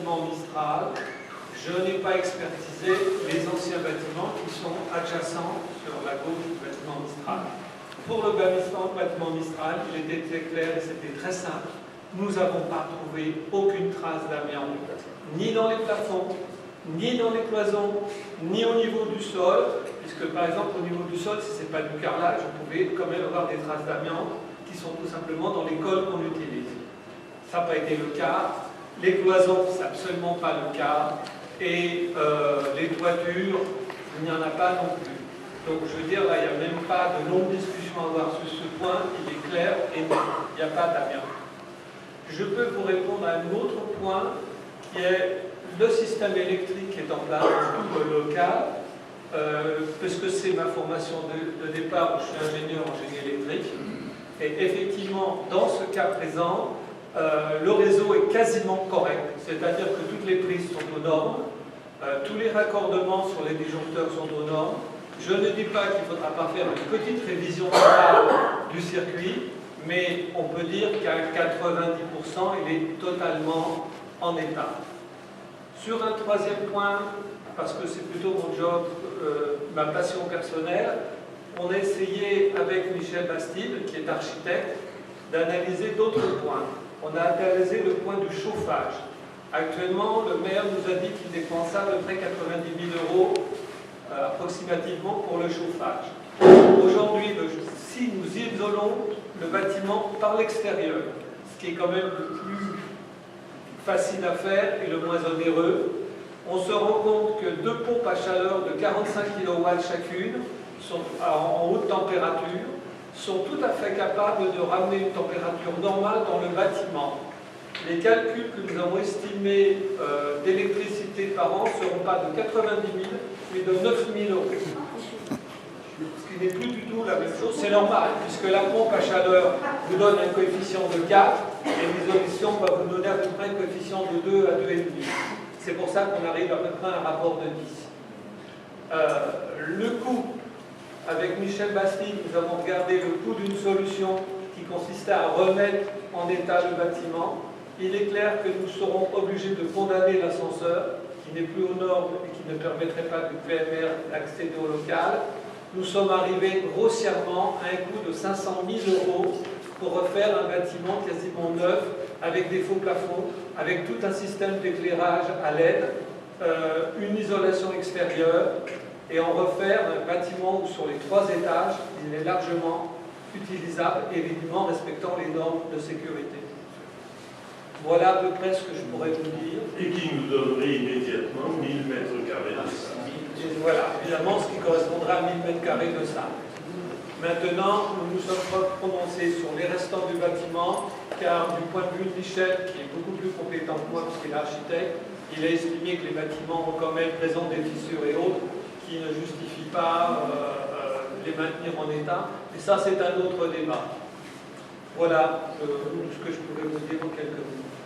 bâtiment Mistral, je n'ai pas expertisé les anciens bâtiments qui sont adjacents sur la gauche du bâtiment Mistral. Pour le bâtiment Mistral, il était très clair et c'était très simple. Nous n'avons pas trouvé aucune trace d'amiante, ni dans les plafonds, ni dans les cloisons, ni au niveau du sol, puisque par exemple au niveau du sol, si ce n'est pas du carrelage, vous pouvez quand même avoir des traces d'amiante qui sont tout simplement dans les cols qu'on utilise. Ça n'a pas été le cas. Les cloisons, c'est absolument pas le cas. Et les toitures, il n'y en a pas non plus. Donc je veux dire, là, il n'y a même pas de longue discussion à avoir sur ce point, il est clair et net. Il n'y a pas d'amiante. Je peux vous répondre à un autre point qui est le système électrique qui est en place dans tout le local, puisque c'est ma formation de départ, où je suis ingénieur en génie électrique. Et effectivement, dans ce cas présent, le réseau est quasiment correct, c'est-à-dire que toutes les prises sont aux normes, tous les raccordements sur les disjoncteurs sont aux normes. Je ne dis pas qu'il ne faudra pas faire une petite révision du circuit, mais on peut dire qu'à 90%, il est totalement en état. Sur un troisième point, parce que c'est plutôt mon job, ma passion personnelle, on a essayé avec Michel Bastide, qui est architecte, d'analyser d'autres points. On a analysé le point du chauffage. Actuellement, le maire nous a dit qu'il dépensait à peu près 90 000 € approximativement pour le chauffage. Aujourd'hui, si nous isolons le bâtiment par l'extérieur, ce qui est quand même le plus facile à faire et le moins onéreux, on se rend compte que deux pompes à chaleur de 45 kW chacune, sont en haute température, sont tout à fait capables de ramener une température normale dans le bâtiment. Les calculs que nous avons estimés d'électricité par an ne seront pas de 90 000, mais de 9 000 €. Ce qui n'est plus du tout la même chose. C'est normal, puisque la pompe à chaleur vous donne un coefficient de 4, et l'isolation va vous donner à peu près un coefficient de 2 à 2,5. C'est pour ça qu'on arrive à peu près à un rapport de 10. Le coût, avec Michel Bastide, nous avons regardé le coût d'une solution qui consistait à remettre en état le bâtiment. Il est clair que nous serons obligés de condamner l'ascenseur, qui n'est plus aux normes et qui ne permettrait pas du PMR d'accéder au local. Nous sommes arrivés grossièrement à un coût de 500 000 € pour refaire un bâtiment quasiment neuf, avec des faux plafonds, avec tout un système d'éclairage à LED, une isolation extérieure, et en refaire un bâtiment où sur les 3 étages, il est largement utilisable, évidemment respectant les normes de sécurité. Voilà à peu près ce que je pourrais vous dire. Et qui nous donnerait immédiatement 1000 m² de ça. Et voilà, évidemment, ce qui correspondra à 1000 m² de ça. Maintenant, nous nous sommes prononcés sur les restants du bâtiment, car du point de vue de Michel, qui est beaucoup plus compétent que moi, parce qu'il est architecte, il a estimé que les bâtiments ont quand même présent des fissures et autres qui ne justifient pas les maintenir en état. Et ça, c'est un autre débat. Voilà ce que je pouvais vous dire en quelques minutes.